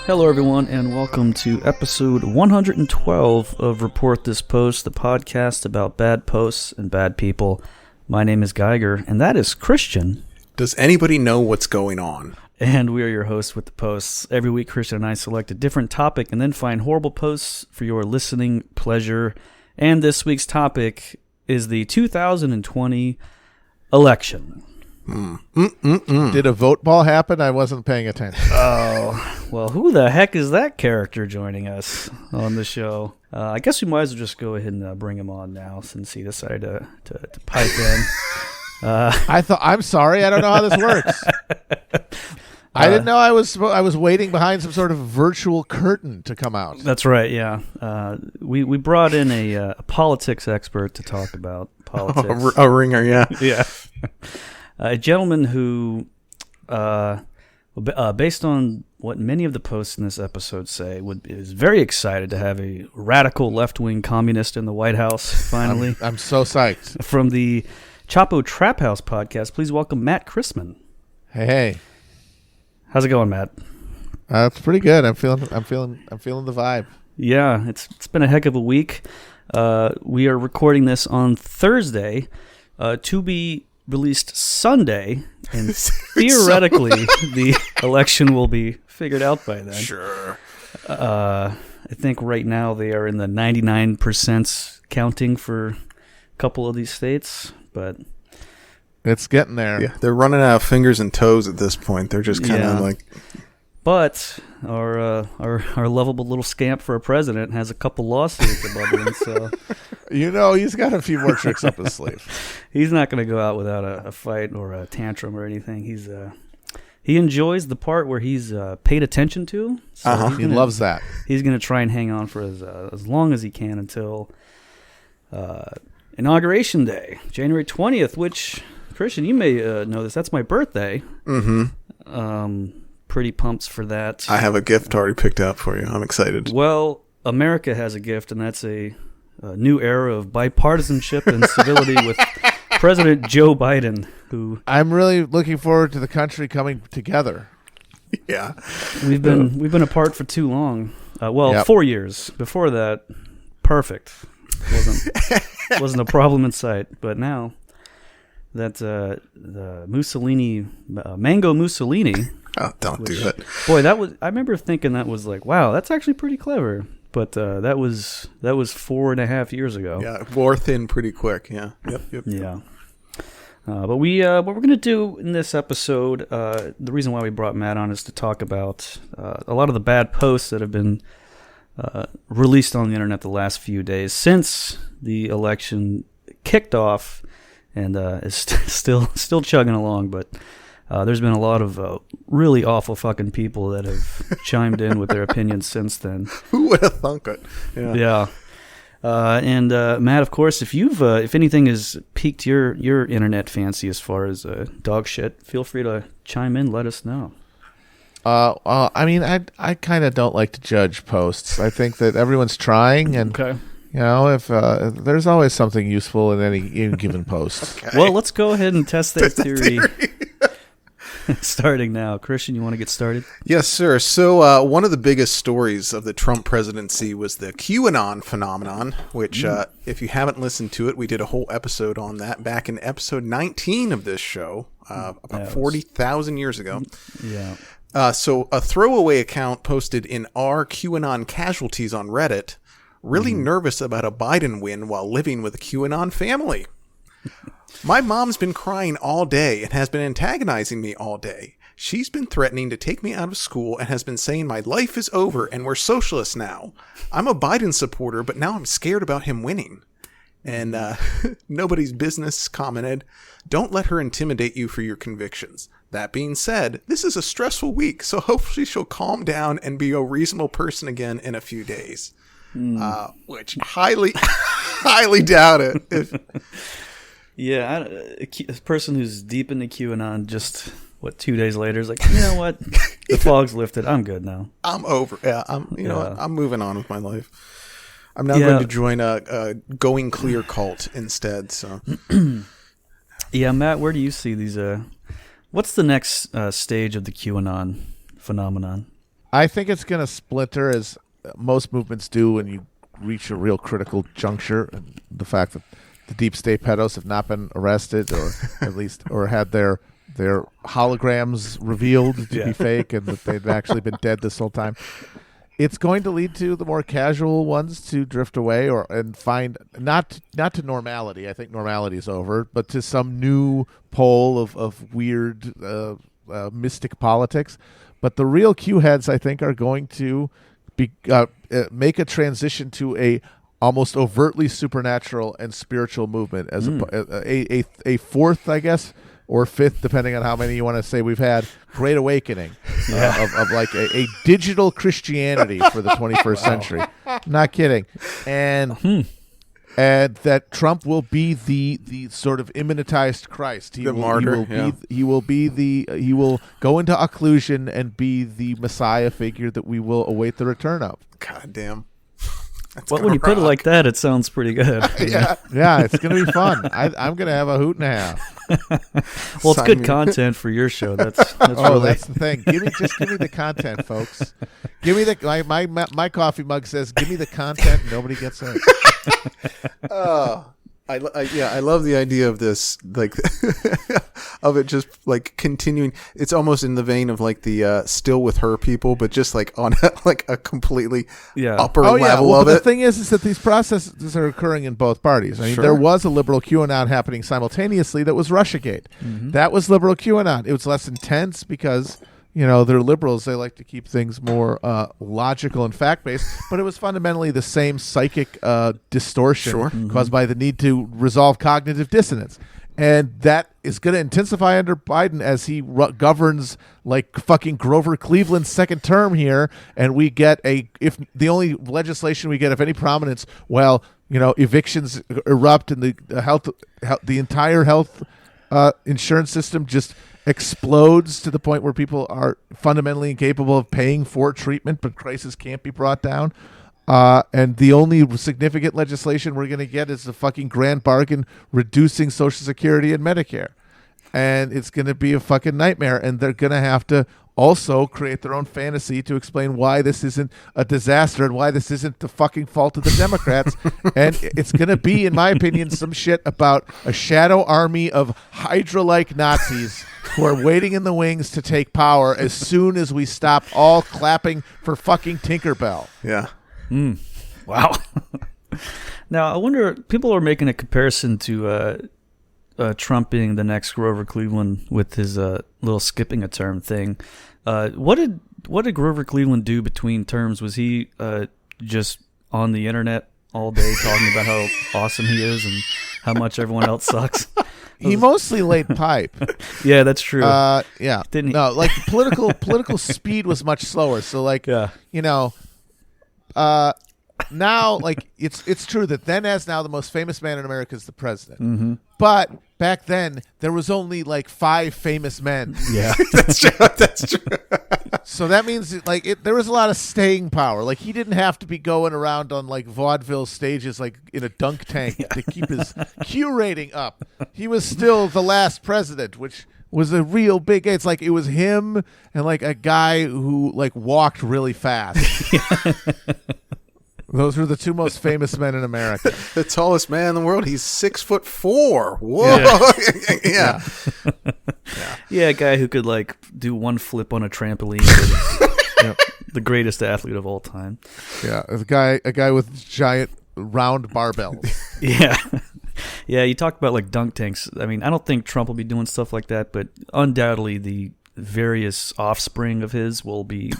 Hello everyone, and welcome to episode 112 of Report This Post, the podcast about bad posts and bad people. My name is Geiger, and that is Christian. Does anybody know what's going on? And we are your hosts with the posts. Every week, Christian and I select a different topic and then find horrible posts for your listening pleasure. And this week's topic is the 2020 election. Did a vote ball happen? I wasn't paying attention. Oh, well, who the heck is that character joining us on the show? I guess we might as well just go ahead and bring him on now since he decided to pipe in. I'm sorry, I don't know how this works. I didn't know I was waiting behind some sort of virtual curtain to come out. That's right, yeah. We brought in a politics expert to talk about politics. A ringer, yeah. Yeah. A gentleman who, based on what many of the posts in this episode say, is very excited to have a radical left-wing communist in the White House, finally. I'm so psyched. From the Chapo Trap House podcast, please welcome Matt Christman. Hey. How's it going, Matt? It's pretty good. I'm feeling the vibe. Yeah, it's been a heck of a week. We are recording this on Thursday, to be released Sunday, and theoretically the election will be figured out by then. Sure. I think right now they are in the 99% counting for a couple of these states, but it's getting there. Yeah, they're running out of fingers and toes at this point. They're just kind of like. But our lovable little scamp for a president has a couple lawsuits above him, so he's got a few more tricks up his sleeve. He's not going to go out without a fight or a tantrum or anything. He enjoys the part where he's paid attention to. So he loves that. He's going to try and hang on for as long as he can until Inauguration Day, January 20th. Which, Christian, you may know this. That's my birthday. Mm-hmm. Pretty pumped for that. I have a gift already picked out for you. I'm excited. Well, America has a gift, and that's a new era of bipartisanship and civility with President Joe Biden, who I'm really looking forward to the country coming together. Yeah, we've been apart for too long. 4 years. Before that, perfect. Wasn't a problem in sight. But now that the Mussolini, Mango Mussolini. Oh, don't do that. Boy, I remember thinking that was like, wow, that's actually pretty clever. But that was 4.5 years ago. Yeah, wore thin pretty quick. Yeah. Yep. Yeah. But what we're going to do in this episode, the reason why we brought Matt on is to talk about a lot of the bad posts that have been released on the internet the last few days since the election kicked off, and is still chugging along. But there's been a lot of really awful fucking people that have chimed in with their opinions since then. Who would have thunk it? Yeah. And Matt, of course, if anything has piqued your internet fancy as far as dog shit, feel free to chime in. Let us know. I mean, I kind of don't like to judge posts. I think that everyone's trying, and okay. If there's always something useful in any given post. Okay. Well, let's go ahead and test that theory. Starting now. Christian, you want to get started? Yes, sir. So one of the biggest stories of the Trump presidency was the QAnon phenomenon, which if you haven't listened to it, we did a whole episode on that back in episode 19 of this show, about 40,000 years ago. Yeah. So a throwaway account posted in our QAnon casualties on Reddit, really nervous about a Biden win while living with a QAnon family. My mom's been crying all day and has been antagonizing me all day. She's been threatening to take me out of school and has been saying my life is over and we're socialists now. I'm a Biden supporter, but now I'm scared about him winning. And Nobody's Business commented, "Don't let her intimidate you for your convictions. That being said, this is a stressful week, so hopefully she'll calm down and be a reasonable person again in a few days." Which highly, highly doubt it. Yeah, a person who's deep into QAnon just, 2 days later is like, you know what? The fog's lifted. I'm good now. I'm over. Yeah, you know what? I'm moving on with my life. I'm now going to join a Going Clear cult instead. So, yeah, Matt, where do you see these? What's the next stage of the QAnon phenomenon? I think it's going to splinter, as most movements do when you reach a real critical juncture. And the fact that the deep state pedos have not been arrested, or at least, or had their holograms revealed to be fake, and that they've actually been dead this whole time. It's going to lead to the more casual ones to drift away and find not to normality. I think normality is over, but to some new pole of weird mystic politics. But the real Q heads, I think, are going to be make a transition to a almost overtly supernatural and spiritual movement as a fourth, I guess, or fifth, depending on how many you want to say we've had, Great Awakening of like a digital Christianity for the 21st century. Not kidding. And that Trump will be the sort of immanentized Christ. He will go into occlusion and be the Messiah figure that we will await the return of. God damn. Well, when you put it like that, it sounds pretty good. Yeah, it's going to be fun. I'm going to have a hoot and a half. Well, it's good content for your show. That's that's the thing. Give me the content, folks. Give me my coffee mug says, "Give me the content." Nobody gets it. I love the idea of this, like, of it just like continuing. It's almost in the vein of like the Still With Her people, but just like on a completely upper level of it. The thing is that these processes are occurring in both parties. I mean, there was a liberal QAnon happening simultaneously that was Russiagate. That was liberal QAnon. It was less intense because, you know, they're liberals. They like to keep things more logical and fact-based. But it was fundamentally the same psychic distortion caused by the need to resolve cognitive dissonance. And that is going to intensify under Biden as he governs like fucking Grover Cleveland's second term here. And we get if the only legislation we get of any prominence, well, you know, evictions erupt and the entire health insurance system just explodes to the point where people are fundamentally incapable of paying for treatment, but crisis can't be brought down. And the only significant legislation we're going to get is the fucking grand bargain reducing Social Security and Medicare. And it's going to be a fucking nightmare. And they're going to have to also create their own fantasy to explain why this isn't a disaster and why this isn't the fucking fault of the Democrats. And it's going to be, in my opinion, some shit about a shadow army of Hydra-like Nazis who are waiting in the wings to take power as soon as we stop all clapping for fucking Tinkerbell. Yeah. Wow. Now, I wonder, people are making a comparison to Trump being the next Grover Cleveland with his little skipping a term thing. What did Grover Cleveland do between terms? Was he just on the internet all day talking about how awesome he is and how much everyone else sucks? He mostly laid pipe. Yeah, that's true. Yeah. Didn't he? No, like political speed was much slower. So like, you know, now, like, it's true that then as now the most famous man in America is the president. But back then there was only like 5 famous men. Yeah, that's true. That's true. So that means there was a lot of staying power. Like, he didn't have to be going around on like vaudeville stages like in a dunk tank to keep his Q rating up. He was still the last president, which was a real big. It's like it was him and like a guy who like walked really fast. Those were the 2 most famous men in America. The tallest man in the world. He's 6'4". Whoa. Yeah. Yeah, a guy who could like do one flip on a trampoline. The greatest athlete of all time. Yeah, a guy with giant round barbells. Yeah. Yeah, you talk about like dunk tanks. I mean, I don't think Trump will be doing stuff like that, but undoubtedly the various offspring of his will be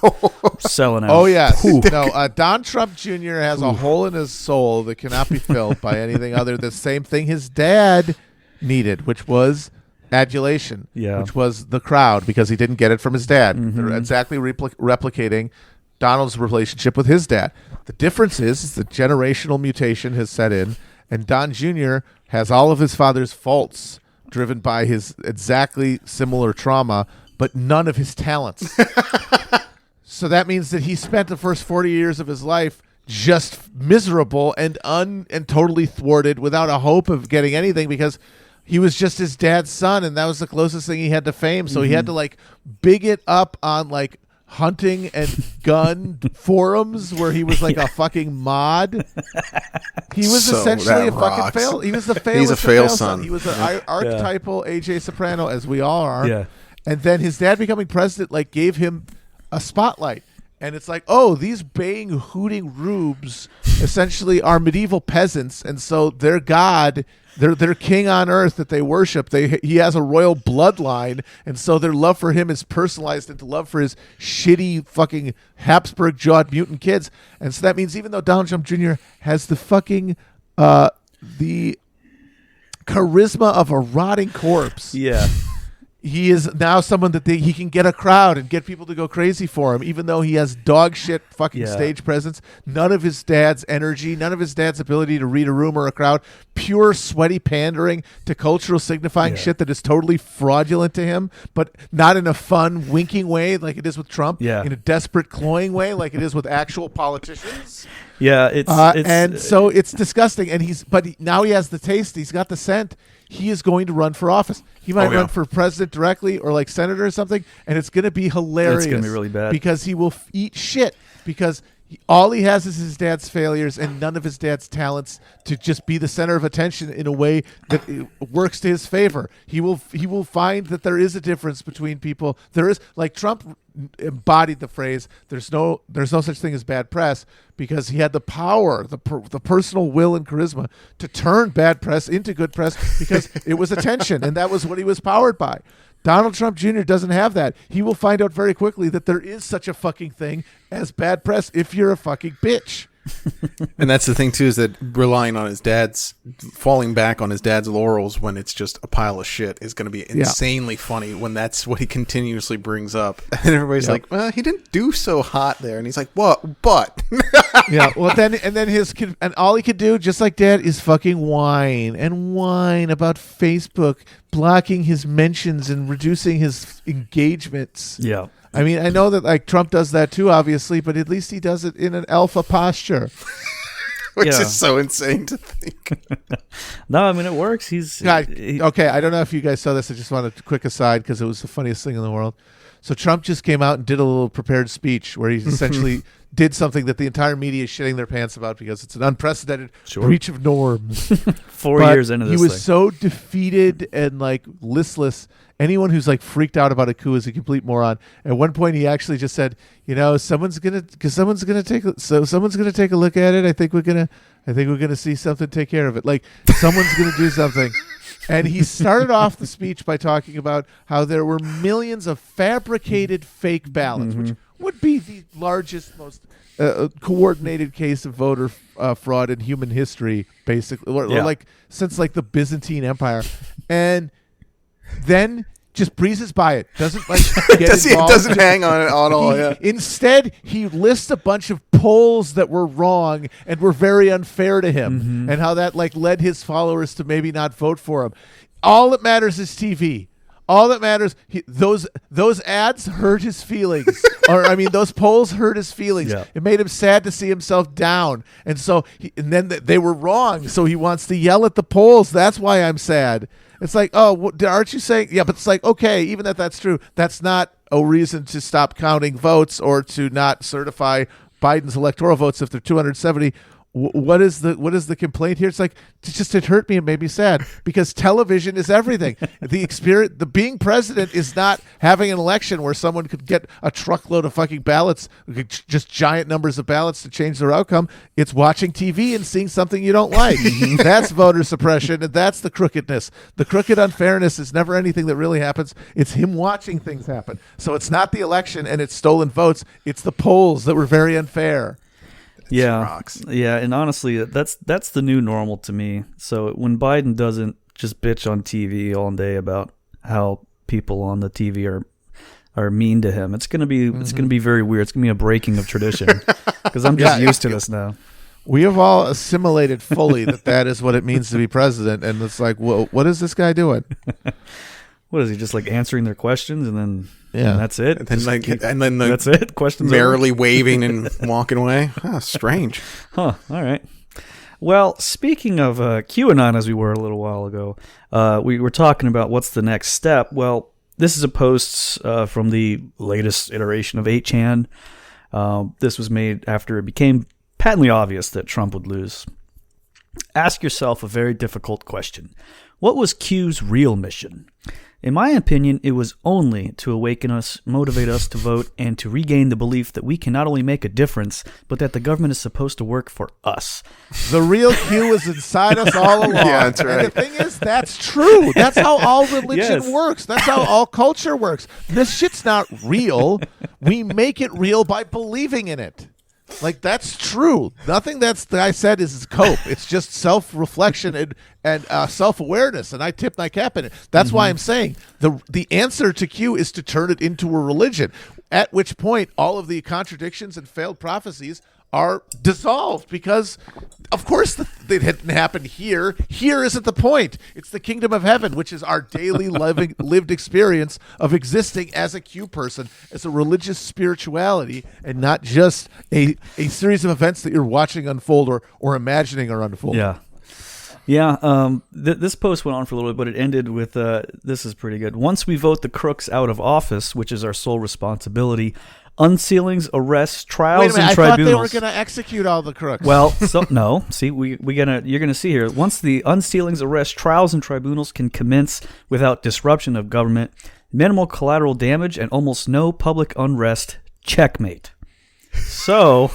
selling out. Oh, yes. No, Don Trump Jr. has a hole in his soul that cannot be filled by anything other than the same thing his dad needed, which was adulation, which was the crowd, because he didn't get it from his dad. They're exactly replicating Donald's relationship with his dad. The difference is the generational mutation has set in, and Don Jr. has all of his father's faults driven by his exactly similar trauma, but none of his talents. So that means that he spent the first 40 years of his life just miserable and totally thwarted, without a hope of getting anything, because he was just his dad's son, and that was the closest thing he had to fame. So he had to like big it up on like hunting and gun forums where he was like a fucking mod. He was essentially a fucking fail. He was the fail. He's a fail son. He was an archetypal AJ Soprano, as we all are. Yeah. And then his dad becoming president like gave him a spotlight. And it's like, oh, these baying, hooting rubes essentially are medieval peasants, and so their god, their king on earth that they worship, he has a royal bloodline, and so their love for him is personalized into love for his shitty fucking Habsburg-jawed mutant kids. And so that means even though Donald Trump Jr. has the fucking the charisma of a rotting corpse, he is now someone that he can get a crowd and get people to go crazy for him, even though he has dog shit fucking stage presence. None of his dad's energy, none of his dad's ability to read a room or a crowd. Pure sweaty pandering to cultural signifying shit that is totally fraudulent to him, but not in a fun, winking way like it is with Trump. In a desperate, cloying way like it is with actual politicians. So it's disgusting. And now he has the taste. He's got the scent. He is going to run for office. He might run for president directly or like senator or something, and it's going to be hilarious. It's going to be really bad because he will eat shit, because all he has is his dad's failures and none of his dad's talents to just be the center of attention in a way that works to his favor. He will find that there is a difference between people. There is, like, Trump embodied the phrase, there's no such thing as bad press, because he had the power, the personal will and charisma to turn bad press into good press, because it was attention, and that was what he was powered by. Donald Trump Jr. doesn't have that. He will find out very quickly that there is such a fucking thing as bad press if you're a fucking bitch. And that's the thing too, is that relying on his dad's, falling back on his dad's laurels when it's just a pile of shit is going to be insanely funny when that's what he continuously brings up. And everybody's like, well, he didn't do so hot there. And he's like, what? But well, then all he could do, just like dad, is fucking whine about Facebook blocking his mentions and reducing his engagements. I mean, I know that like Trump does that too, obviously, but at least he does it in an alpha posture. Which is so insane to think. No, I mean, it works. Okay, I don't know if you guys saw this. I just wanted a quick aside because it was the funniest thing in the world. So Trump just came out and did a little prepared speech where he essentially did something that the entire media is shitting their pants about because it's an unprecedented breach of norms. 4 years into this he was so defeated and like listless. Anyone who's like freaked out about a coup is a complete moron. At one point, he actually just said, someone's gonna take a look at it. I think we're gonna see something take care of it. Like someone's gonna do something. And he started off the speech by talking about how there were millions of fabricated fake ballots, which would be the largest, most coordinated case of voter fraud in human history, basically, or like since like the Byzantine Empire. And then just breezes by it. Doesn't like get involved. Doesn't hang on it at all. Instead, he lists a bunch of polls that were wrong and were very unfair to him, and how that like led his followers to maybe not vote for him. All that matters is TV. All that matters, those ads hurt his feelings. Or I mean, those polls hurt his feelings. Yeah. It made him sad to see himself down, and so and then they were wrong. So he wants to yell at the polls. That's why I'm sad. It's like, oh, aren't you saying? Yeah, but it's like, okay, even if that's true, that's not a reason to stop counting votes or to not certify Biden's electoral votes if they're 270 what is the complaint here? It's like, it hurt me. It made me sad because television is everything. The being president is not having an election where someone could get a truckload of fucking ballots, just giant numbers of ballots to change their outcome. It's watching TV and seeing something you don't like. That's voter suppression, and that's the crookedness. The crooked unfairness is never anything that really happens. It's him watching things happen. So it's not the election and it's stolen votes. It's the polls that were very unfair. Yeah, and honestly, that's the new normal to me. So when Biden doesn't just bitch on TV all day about how people on the TV are mean to him, it's gonna be very weird. It's gonna be a breaking of tradition because I'm just used to this now. We have all assimilated fully that is what it means to be president, and it's like, well, what is this guy doing? What is he, just like answering their questions and then and that's it? And then that's it. Questions merrily over. waving and walking away. Strange. Huh. All right. Well, speaking of QAnon, as we were a little while ago, we were talking about what's the next step. Well, this is a post from the latest iteration of 8chan. This was made after it became patently obvious that Trump would lose. Ask yourself a very difficult question. What was Q's real mission? In my opinion, it was only to awaken us, motivate us to vote, and to regain the belief that we can not only make a difference, but that the government is supposed to work for us. The real Q is inside us all along. Yeah, that's right. And the thing is, that's true. That's how all religion works. That's how all culture works. This shit's not real. We make it real by believing in it. Like, that's true. Nothing that I said is cope. It's just self-reflection and self-awareness, and I tip my cap in it. That's why I'm saying the answer to Q is to turn it into a religion, at which point all of the contradictions and failed prophecies are dissolved because, of course, it didn't happen here. Here isn't the point. It's the kingdom of heaven, which is our daily lived experience of existing as a Q person, as a religious spirituality, and not just a series of events that you're watching unfold or imagining are unfold. Yeah. Yeah, this post went on for a little bit, but it ended with, this is pretty good. Once we vote the crooks out of office, which is our sole responsibility, unsealings, arrests, trials, and tribunals. I thought they were going to execute all the crooks. Well, no. See, you're gonna see here. Once the unsealings, arrests, trials, and tribunals can commence without disruption of government, minimal collateral damage, and almost no public unrest, checkmate. So,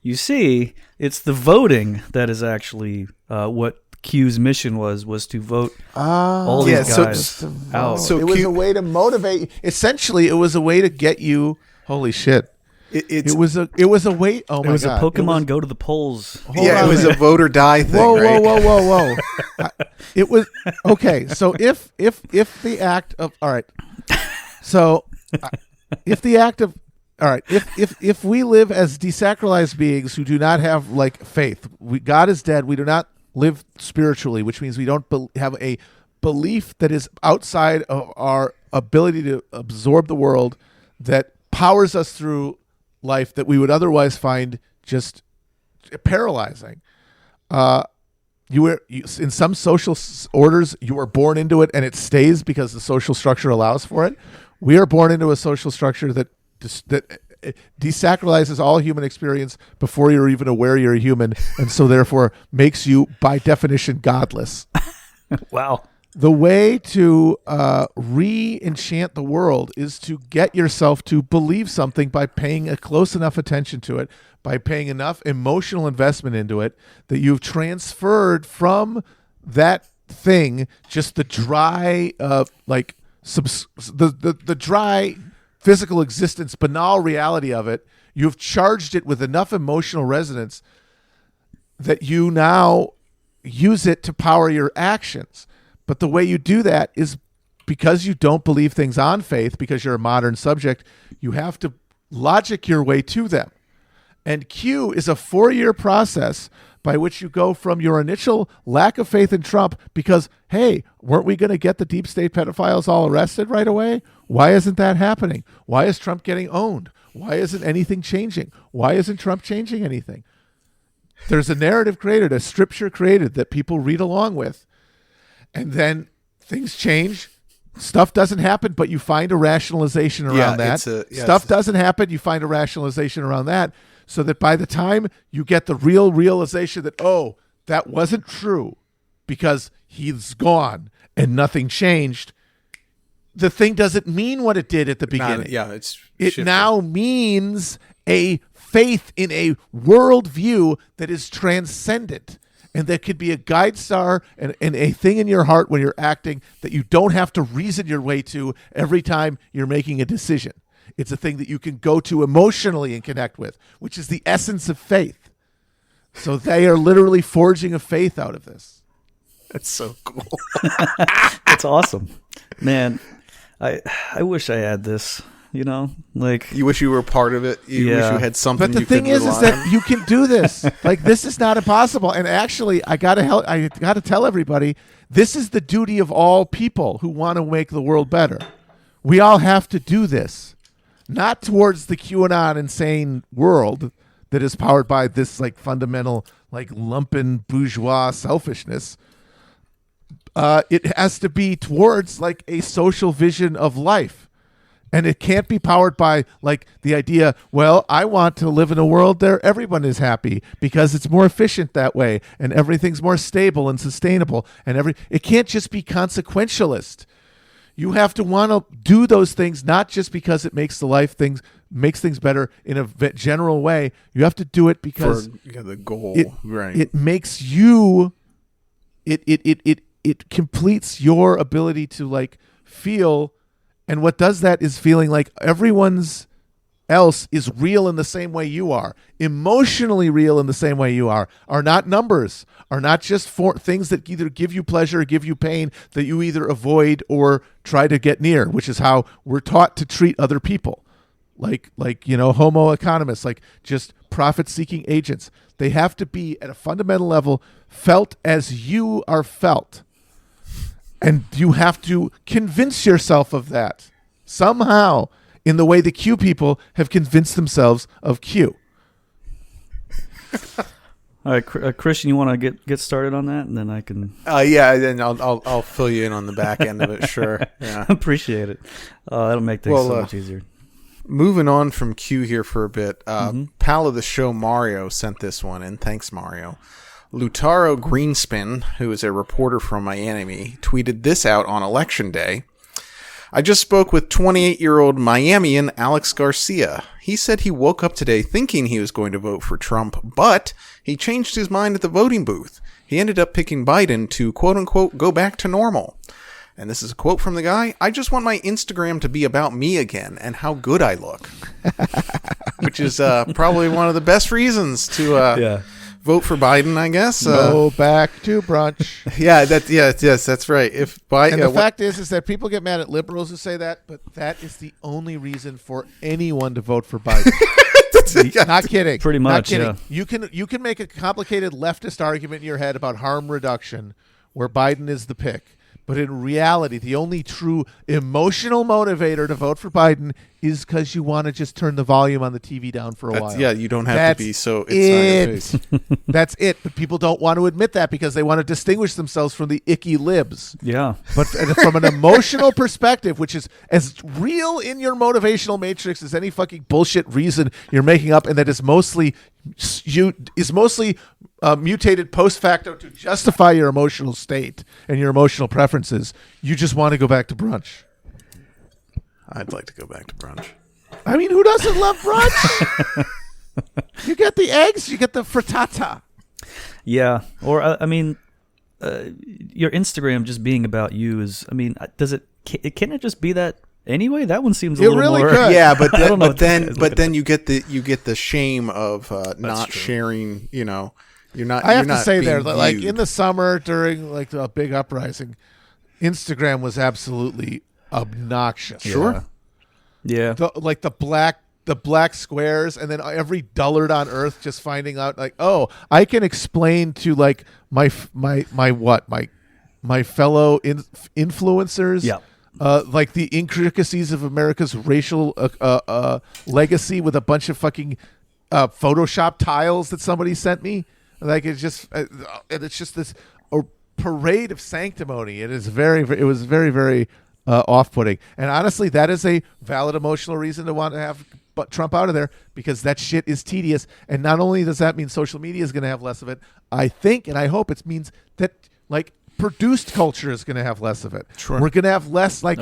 you see, it's the voting that is actually what Q's mission was to vote all these guys out. So it was a way to motivate. Essentially, it was a way to get you. Holy shit! It was a way. Oh my god! It was a Pokemon go to the polls. It was a vote or die thing. Whoa! It was okay. So if the act of all right, so if the act of all right, if we live as desacralized beings who do not have like faith, God is dead. We do not live spiritually, which means we don't have a belief that is outside of our ability to absorb the world, that powers us through life, that we would otherwise find just paralyzing. In some social orders, you are born into it and it stays because the social structure allows for it. We are born into a social structure that desacralizes all human experience before you're even aware you're a human, and so therefore makes you, by definition, godless. Wow. The way to re-enchant the world is to get yourself to believe something by paying a close enough attention to it, by paying enough emotional investment into it that you've transferred from that thing, just the dry, the dry physical existence, banal reality of it. You've charged it with enough emotional resonance that you now use it to power your actions. But the way you do that is because you don't believe things on faith, because you're a modern subject, you have to logic your way to them. And Q is a 4-year process by which you go from your initial lack of faith in Trump because, hey, weren't we going to get the deep state pedophiles all arrested right away? Why isn't that happening? Why is Trump getting owned? Why isn't anything changing? Why isn't Trump changing anything? There's a narrative created, a scripture created that people read along with. And then things change. Stuff doesn't happen, but you find a rationalization around that. Stuff doesn't happen, you find a rationalization around that. so that by the time you get the real realization that, oh, that wasn't true because he's gone and nothing changed, the thing doesn't mean what it did at the beginning. It shifted. Now means a faith in a worldview that is transcendent and that could be a guide star and a thing in your heart when you're acting that you don't have to reason your way to every time you're making a decision. It's a thing that you can go to emotionally and connect with, which is the essence of faith. So they are literally forging a faith out of this. That's so cool. That's awesome. Man, I wish I had this, like you wish you were a part of it. You wish you had something. But the thing is that you can do this. Like, this is not impossible. And actually, I gotta tell everybody, this is the duty of all people who want to make the world better. We all have to do this, not towards the QAnon insane world that is powered by this like fundamental like lumpen bourgeois selfishness. It has to be towards like a social vision of life. And it can't be powered by like the idea, well, I want to live in a world where everyone is happy because it's more efficient that way and everything's more stable and sustainable and it can't just be consequentialist. You have to want to do those things not just because it makes things better in a general way. You have to do it because for the goal, right? It makes you it completes your ability to like feel, and what does that is feeling like everyone's else is real in the same way you are, emotionally real in the same way you are not numbers, are not just for things that either give you pleasure or give you pain that you either avoid or try to get near, which is how we're taught to treat other people. Like homo economists, like just profit-seeking agents. They have to be at a fundamental level felt as you are felt. And you have to convince yourself of that somehow in the way the Q people have convinced themselves of Q. All right, Christian, you want to get started on that, and then I can. Then I'll fill you in on the back end of it. Sure, yeah, appreciate it. That'll make things so much easier. Moving on from Q here for a bit, pal of the show Mario sent this one in. Thanks, Mario. Lutaro Greenspin, who is a reporter from Miami, tweeted this out on Election Day. I just spoke with 28-year-old Miamian Alex Garcia. He said he woke up today thinking he was going to vote for Trump, but he changed his mind at the voting booth. He ended up picking Biden to, quote-unquote, go back to normal. And this is a quote from the guy. I just want my Instagram to be about me again and how good I look. Which is probably one of the best reasons to vote for Biden, I guess. Go back to brunch. Yes, that's right. The fact is that people get mad at liberals who say that, but that is the only reason for anyone to vote for Biden. Not kidding. Pretty much, not kidding. You can make a complicated leftist argument in your head about harm reduction where Biden is the pick. But in reality, the only true emotional motivator to vote for Biden is because you want to just turn the volume on the TV down for a while. Yeah, you don't have to be so it's not your face. That's it. But people don't want to admit that because they want to distinguish themselves from the icky libs. Yeah. But from an emotional perspective, which is as real in your motivational matrix as any fucking bullshit reason you're making up, and that is mostly mutated post facto to justify your emotional state and your emotional preferences, you just want to go back to brunch. I'd like to go back to brunch. I mean, who doesn't love brunch? You get the eggs, you get the frittata. Yeah, or your Instagram just being about you is. I mean, can it just be that anyway? That one seems a little really more. Could. Yeah, but then you get the shame of not sharing. You're not. I have to say there, like in the summer during like a big uprising, Instagram was absolutely obnoxious. Sure. Yeah. The black squares, and then every dullard on earth just finding out like, oh, I can explain to like my fellow influencers. Yeah. Like the intricacies of America's racial legacy with a bunch of fucking Photoshop tiles that somebody sent me. Like it's just this parade of sanctimony. It was very, very off-putting. And honestly, that is a valid emotional reason to want to have Trump out of there because that shit is tedious. And not only does that mean social media is going to have less of it, I think and I hope it means that like produced culture is going to have less of it. Sure. We're going to have less like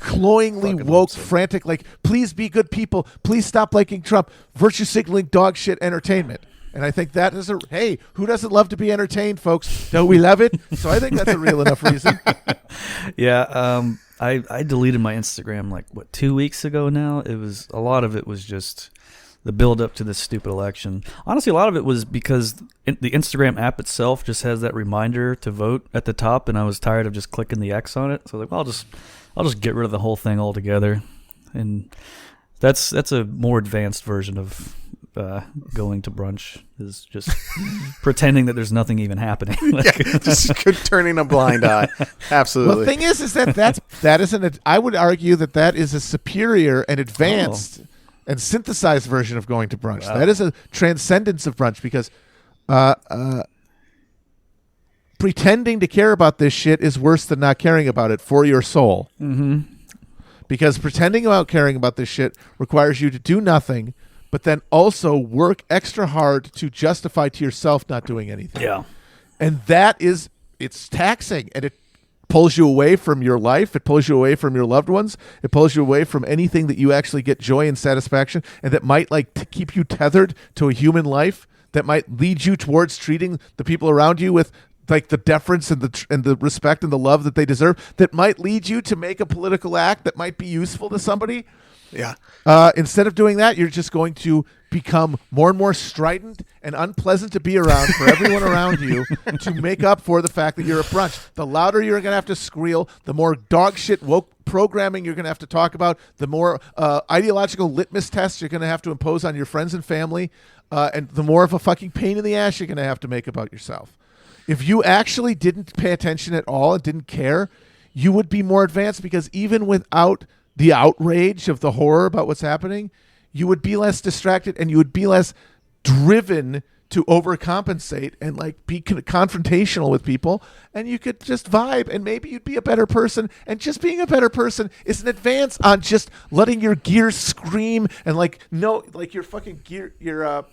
cloyingly Fucking woke, awesome. frantic, like, please be good people. Please stop liking Trump. Virtue signaling dog shit entertainment. And I think that is hey, who doesn't love to be entertained, folks? Don't we love it? So I think that's a real enough reason. Yeah, I deleted my Instagram like 2 weeks ago now. A lot of it was just the build up to this stupid election. Honestly, a lot of it was because the Instagram app itself just has that reminder to vote at the top, and I was tired of just clicking the X on it. So like, well, I'll just get rid of the whole thing altogether. And that's a more advanced version of going to brunch, is just pretending that there's nothing even happening. Just turning a blind eye. Absolutely. Well, the thing is that isn't. I would argue that is a superior and advanced and synthesized version of going to brunch. Wow. That is a transcendence of brunch because pretending to care about this shit is worse than not caring about it for your soul. Mm-hmm. Because pretending about caring about this shit requires you to do nothing, but then also work extra hard to justify to yourself not doing anything. Yeah. And it's taxing, and it pulls you away from your life. It pulls you away from your loved ones. It pulls you away from anything that you actually get joy and satisfaction, and that might keep you tethered to a human life, that might lead you towards treating the people around you with like the deference and the respect and the love that they deserve, that might lead you to make a political act that might be useful to somebody. Yeah. Instead of doing that, you're just going to become more and more strident and unpleasant to be around for everyone around you to make up for the fact that you're at brunch. The louder you're going to have to squeal, the more dog shit woke programming you're going to have to talk about, the more ideological litmus tests you're going to have to impose on your friends and family, and the more of a fucking pain in the ass you're going to have to make about yourself. If you actually didn't pay attention at all and didn't care, you would be more advanced, because even without the outrage of the horror about what's happening, you would be less distracted and you would be less driven to overcompensate and like be confrontational with people, and you could just vibe, and maybe you'd be a better person. And just being a better person is an advance on just letting your gears scream and your fucking gear, your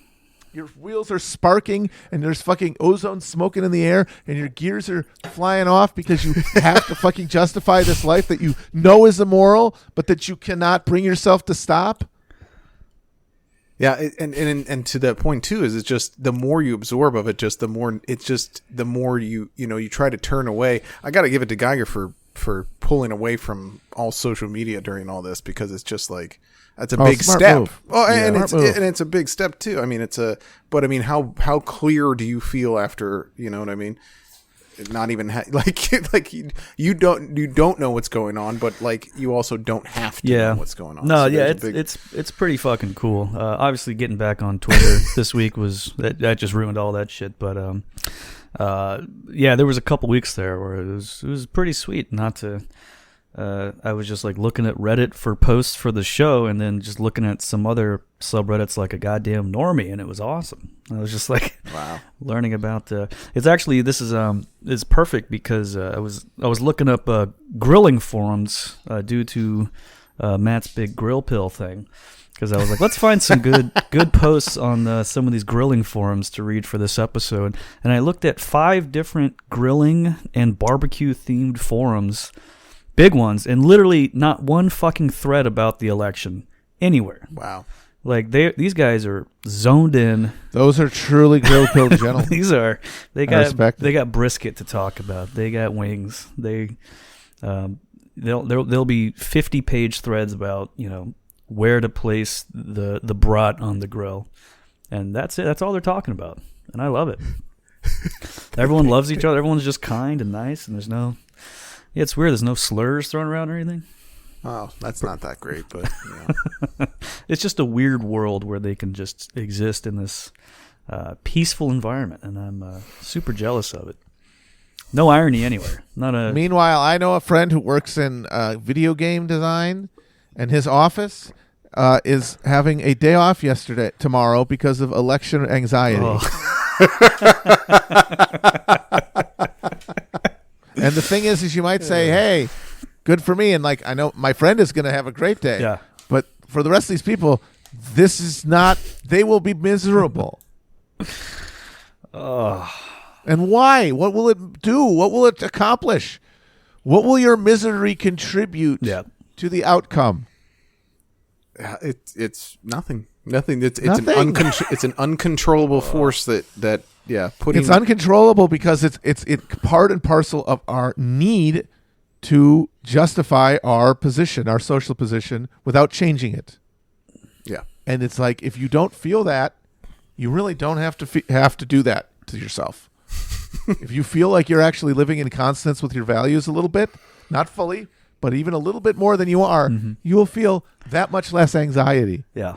wheels are sparking and there's fucking ozone smoking in the air and your gears are flying off because you have to fucking justify this life that you know is immoral, but that you cannot bring yourself to stop. Yeah, and to that point too, is it's just the more you absorb of it, just the more you try to turn away. I got to give it to Geiger for pulling away from all social media during all this, because it's just like, that's a big step. Move. Oh, Yeah, and it's a big step too. I mean, how clear do you feel after, you know what I mean? Not even you don't know what's going on, but like you also don't have to know what's going on. No, So yeah, it's pretty fucking cool. Obviously, getting back on Twitter this week was that just ruined all that shit. But there was a couple weeks there where it was pretty sweet not to. I was just like looking at Reddit for posts for the show, and then just looking at some other subreddits like a goddamn normie, and it was awesome. I was just like, wow, learning about. It's actually, this is perfect because I was looking up grilling forums due to Matt's big grill pill thing, because I was like, let's find some good posts on some of these grilling forums to read for this episode, and I looked at 5 different grilling and barbecue themed forums. Big ones, and literally not one fucking thread about the election anywhere. wow. Like these guys are zoned in. Those are truly grill pilled gentlemen. They got brisket to talk about. They got wings. There'll be 50-page threads about where to place the brat on the grill, and that's it. That's all they're talking about, and I love it. Everyone loves each other. Everyone's just kind and nice, and there's no. Yeah, it's weird. There's no slurs thrown around or anything. Oh, that's not that great, but It's just a weird world where they can just exist in this peaceful environment, and I'm super jealous of it. No irony anywhere. Meanwhile, I know a friend who works in video game design, and his office is having a day off tomorrow because of election anxiety. And the thing is you might say, hey, good for me. And like, I know my friend is going to have a great day. Yeah. But for the rest of these people, This is not. They will be miserable. And why? What will it do? What will it accomplish? What will your misery contribute to the outcome? It's nothing. Nothing. It's Nothing? it's an uncontrollable force that putting. It's uncontrollable because it's part and parcel of our need to justify our position, our social position, without changing it. Yeah. And it's like, if you don't feel that, you really don't have to do that to yourself. If you feel like you're actually living in consonance with your values a little bit, not fully, but even a little bit more than you are, you will feel that much less anxiety. Yeah.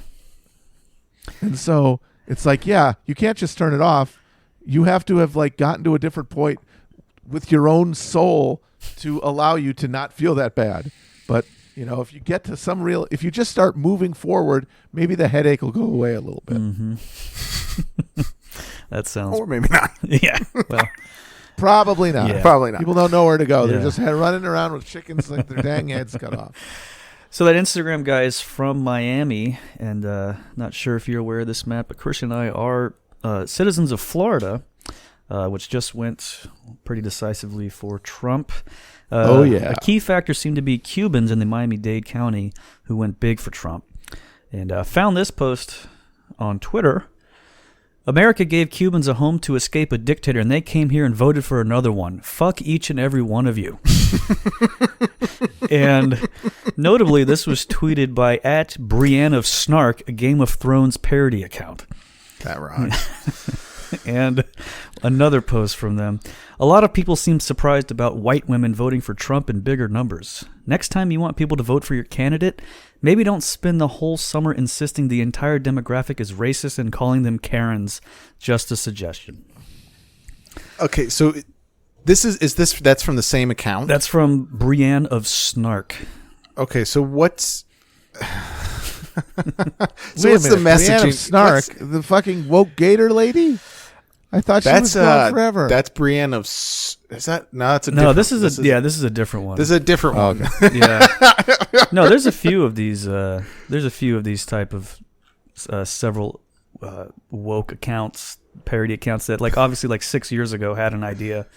And so it's like, yeah, you can't just turn it off. You have to have like gotten to a different point with your own soul to allow you to not feel that bad. But, you know, if you get to if you just start moving forward, maybe the headache will go away a little bit. That sounds... Or maybe not. Yeah. Well, probably not. Yeah. Probably not. People don't know where to go. Yeah. They're just running around with chickens like their dang heads cut off. so that Instagram guy is from Miami, and not sure if you're aware of this, Matt, but Christian and I are citizens of Florida, which just went pretty decisively for Trump. Oh, yeah. A key factor seemed to be Cubans in the Miami-Dade County who went big for Trump. And found this post on Twitter. America gave Cubans a home to escape a dictator, and they came here and voted for another one. Fuck each and every one of you. And notably, this was tweeted by @Brienne of Snark, a Game of Thrones parody account. That rocks. And another post from them. A lot of people seem surprised about white women voting for Trump in bigger numbers. Next time you want people to vote for your candidate, maybe don't spend the whole summer insisting the entire demographic is racist and calling them Karens. Just a suggestion. Okay, so that's from the same account? That's from Brienne of Snark. Okay, so what's What's the messaging? Brienne of Snark, the fucking woke gator lady? I thought she was gone forever. That's Brienne of... Is that... No, that's a No, different... this is a different one. This is a different one. Okay. Yeah. No, there's a few of these. There's a few of these type of several woke accounts, parody accounts that, like, obviously, like 6 years ago, had an idea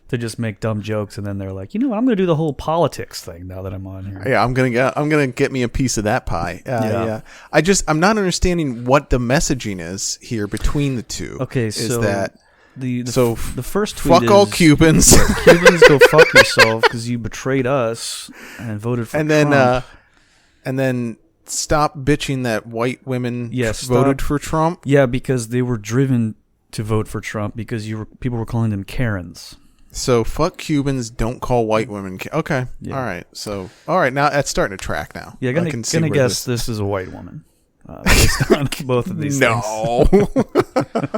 to just make dumb jokes, and then they're like, you know what, I'm going to do the whole politics thing now that I'm on here. Yeah, I'm gonna get me a piece of that pie. Yeah. I'm not understanding what the messaging is here between the two. Okay, is so that the first tweet fuck is, all Cubans, Cubans go fuck yourself because you betrayed us and voted for Trump. And then stop bitching that white women voted for Trump. Yeah, because they were driven to vote for Trump because people were calling them Karens. So fuck Cubans, don't call white women. Okay, Yeah. All right. Now that's starting to track now. Yeah, gonna guess this is a white woman based on both of these things. No.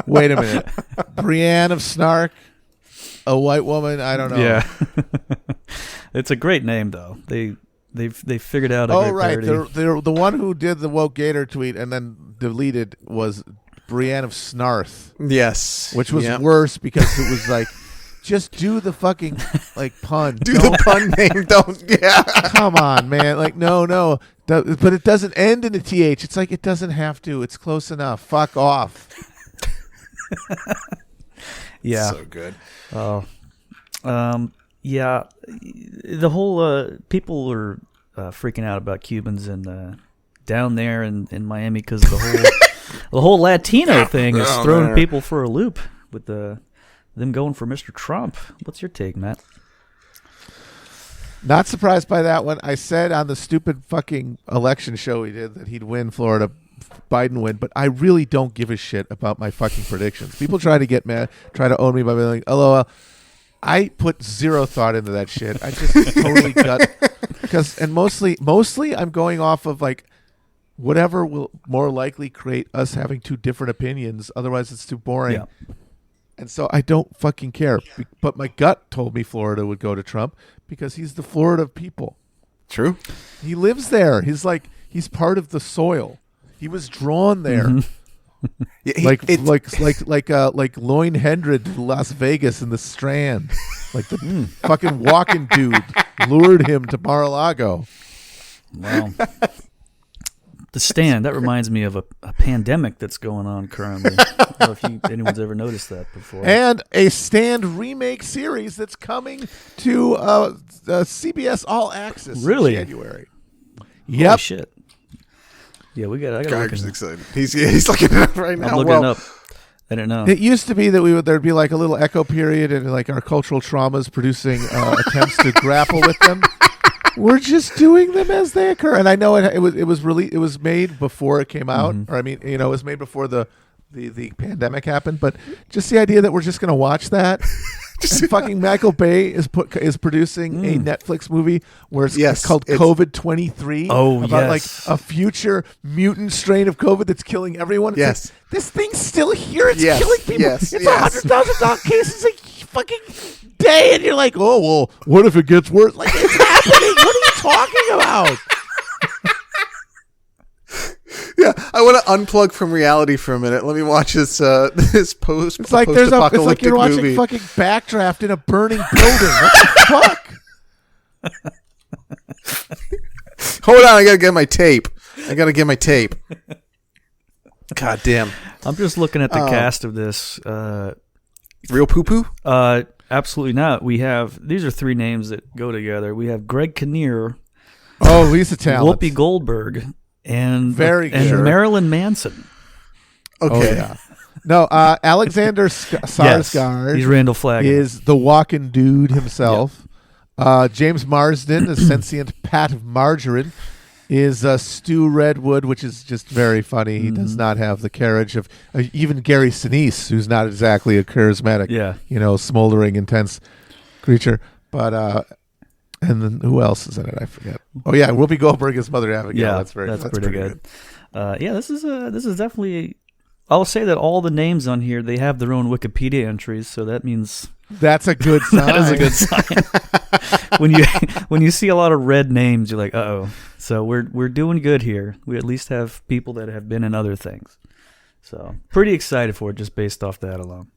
Wait a minute. Brienne of Snark, a white woman? I don't know. Yeah. It's a great name though. They figured out a great parody. The one who did the woke gator tweet and then deleted was Brienne of Snarth. Yes. Which was worse because it was like, just do the fucking pun. The pun name. Don't. Yeah. Come on, man. Like, no. But it doesn't end in a TH. It's like, it doesn't have to. It's close enough. Fuck off. Yeah. So good. Oh. Yeah. The whole people are freaking out about Cubans and down there in Miami because the whole Latino thing is throwing people for a loop with them going for Mr. Trump. What's your take, Matt? Not surprised by that one. I said on the stupid fucking election show he did that he'd win Florida, Biden win, but I really don't give a shit about my fucking predictions. People try to get mad, try to own me by being like, LOL. I put zero thought into that shit. I just totally mostly I'm going off of like whatever will more likely create us having two different opinions. Otherwise it's too boring. Yeah. And so I don't fucking care. But my gut told me Florida would go to Trump because he's the Florida people. True. He lives there. He's part of the soil. He was drawn there. Mm-hmm. like Loin Hendred to Las Vegas in the Strand. Like the fucking walking dude lured him to Mar-a-Lago. Wow. The Stand. That reminds me of a pandemic that's going on currently. I don't know if anyone's ever noticed that before. And a Stand remake series that's coming to CBS All Access Really? in January. Holy Yep. shit. Yeah, I got to Geiger's excited. He's looking it up right now. I'm looking up. I don't know. It used to be that there'd be like a little echo period and like our cultural traumas producing attempts to grapple with them. We're just doing them as they occur. And I know it was made before it came out, or it was made before the pandemic happened. But just the idea that we're just going to watch that. And fucking Michael Bay is producing a Netflix movie where it's called COVID-23. Oh, about like a future mutant strain of COVID that's killing everyone. It's Yes. like, this thing's still here. It's killing people. Yes. It's 100,000 cases a fucking day, and you're like, oh well, what if it gets worse? Like, it's happening. What are you talking about? Yeah, I want to unplug from reality for a minute. Let me watch this post. It's like it's like you're watching movie. fucking Backdraft in a burning building. What the fuck? Hold on, I gotta get my tape. God damn. I'm just looking at the cast of this. Real poo poo? Absolutely not. These are three names that go together. We have Greg Kinnear. Oh, he's a talent. Whoopi Goldberg. And Sure. Marilyn Manson. Okay. Oh, yeah. No, Alexander Skarsgård he's Randall Flagg. is the walking dude himself. James Marsden, the sentient Pat of Margarine, is Stu Redwood, which is just very funny. He does not have the carriage of even Gary Sinise, who's not exactly a charismatic, smoldering, intense creature. But and then who else is in it? I forget. Oh yeah, Whoopi Goldberg is Mother Abigail. Yeah, that's pretty good. This is definitely. I'll say that all the names on here, they have their own Wikipedia entries, so that means that's a good sign. That is a good sign. when you see a lot of red names, you're like, uh-oh. So we're doing good here. We at least have people that have been in other things. So pretty excited for it just based off that alone.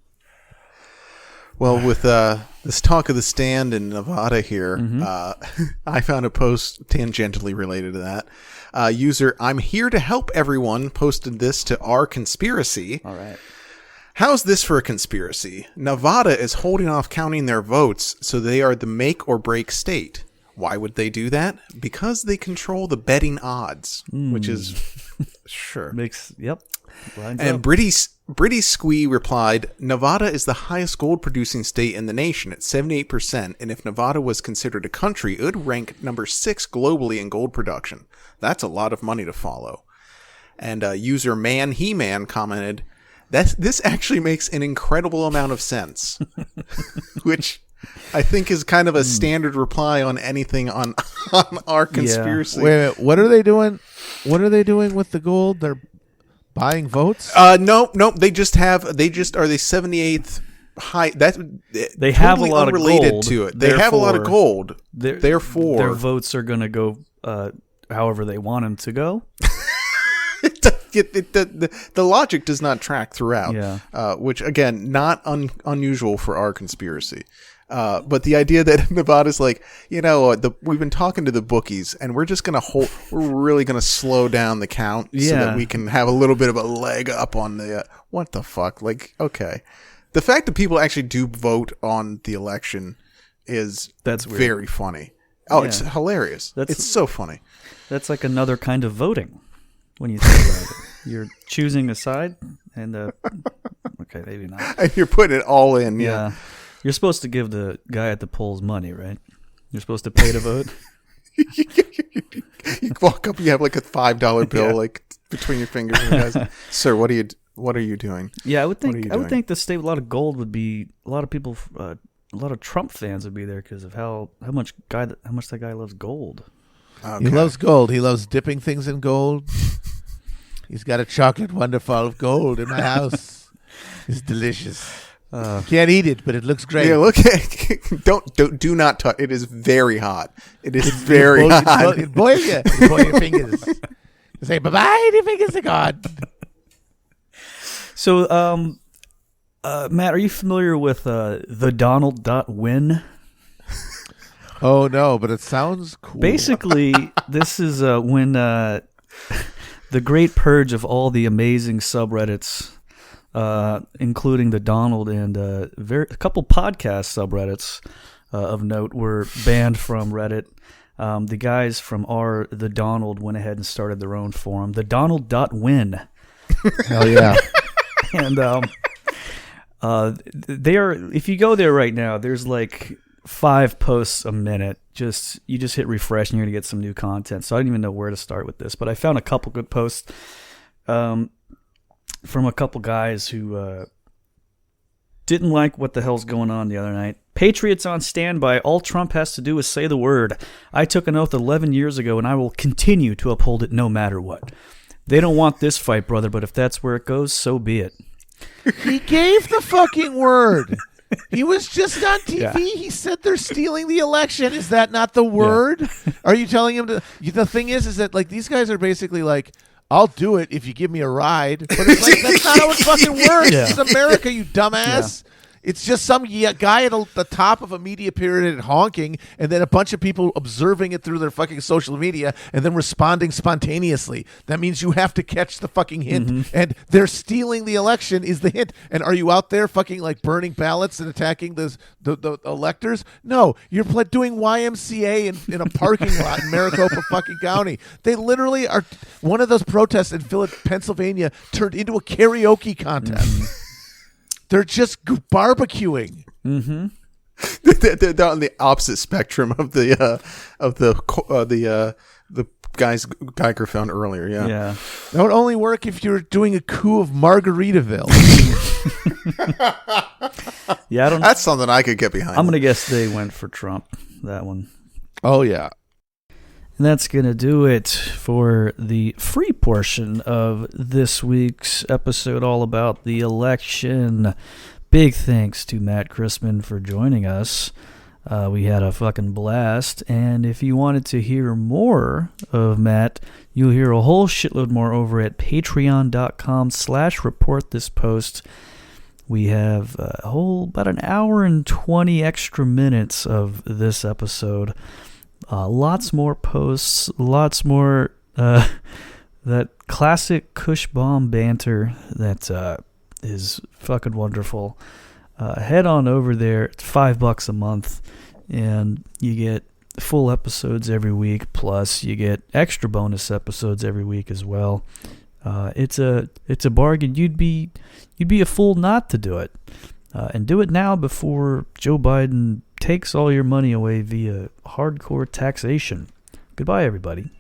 Well, with this talk of the Stand in Nevada here, I found a post tangentially related to that. User I'm Here to Help Everyone posted this to our conspiracy. All right. How's this for a conspiracy? Nevada is holding off counting their votes, so they are the make or break state. Why would they do that? Because they control the betting odds, which is sure. Yep. And Britty Squee replied, Nevada is the highest gold producing state in the nation at 78%, and if Nevada was considered a country, it would rank number 6 globally in gold production. That's a lot of money to follow. And user Man He-Man commented, this actually makes an incredible amount of sense. Which I think is kind of a standard reply on anything on our conspiracy. Yeah. Wait a minute, what are they doing? What are they doing with the gold? They're buying votes? No. They just are the 78th high. That they have totally a lot unrelated of gold to it. They have a lot of gold. Therefore, their votes are going to go however they want them to go. The logic does not track throughout. Yeah. Which again, not unusual for our conspiracy. But the idea that Nevada's like, we've been talking to the bookies and we're just going to we're really going to slow down the count so that we can have a little bit of a leg up on the, what the fuck? Like, okay. The fact that people actually do vote on the election that's weird. Very funny. Oh, it's hilarious. It's so funny. That's like another kind of voting when you think about it. You're choosing a side and, okay, maybe not. And you're putting it all in. Yeah. You're supposed to give the guy at the polls money, right? You're supposed to pay to vote. You walk up, you have like a $5 bill like between your fingers. And you guys, sir, what are you doing? Yeah, I would think the state with a lot of gold would be a lot of people. A lot of Trump fans would be there because of how much that guy loves gold. Okay. He loves gold. He loves dipping things in gold. He's got a chocolate wonderful of gold in my house. It's delicious. Can't eat it, but it looks great. Yeah, look at do not touch. It is very hot. It is very hot. It boils you. You boil your fingers. You say bye-bye, your fingers are gone. So, Matt, are you familiar with the Donald.win? Oh no, but it sounds cool. Basically, this is when the great purge of all the amazing subreddits, including the Donald and a couple podcast subreddits of note were banned from Reddit. The guys from The Donald went ahead and started their own forum, thedonald.win. Hell yeah. And they are, if you go there right now, there's like 5 posts a minute. You just hit refresh and you're gonna get some new content. So I don't even know where to start with this, but I found a couple good posts from a couple guys who didn't like what the hell's going on the other night. Patriots on standby. All Trump has to do is say the word. I took an oath 11 years ago, and I will continue to uphold it no matter what. They don't want this fight, brother, but if that's where it goes, so be it. He gave the fucking word. He was just on TV. Yeah. He said they're stealing the election. Is that not the word? Yeah. Are you telling him to? The thing is that like these guys are basically like, I'll do it if you give me a ride. But it's like, that's not how it fucking works. Yeah. It's America, you dumbass. Yeah. It's just some guy at the top of a media pyramid honking, and then a bunch of people observing it through their fucking social media and then responding spontaneously. That means you have to catch the fucking hint. And they're stealing the election is the hint. And are you out there fucking like burning ballots and attacking the electors? No, you're doing YMCA in a parking lot in Maricopa fucking County. They literally are. One of those protests in Pennsylvania turned into a karaoke contest. They're just barbecuing. Mm-hmm. They're on the opposite spectrum of the guys Geiger found earlier. Yeah. Yeah. That would only work if you're doing a coup of Margaritaville. Yeah, that's something I could get behind. I'm gonna guess they went for Trump. That one. Oh yeah. And that's going to do it for the free portion of this week's episode all about the election. Big thanks to Matt Christman for joining us. We had a fucking blast. And if you wanted to hear more of Matt, you'll hear a whole shitload more over at patreon.com/reportthispost. We have about an hour and 20 extra minutes of this episode. Lots more posts, lots more that classic Kush Bomb banter that is fucking wonderful. Head on over there. It's $5 a month, and you get full episodes every week. Plus, you get extra bonus episodes every week as well. It's a bargain. You'd be a fool not to do it, and do it now before Joe Biden takes all your money away via hardcore taxation. Goodbye, everybody.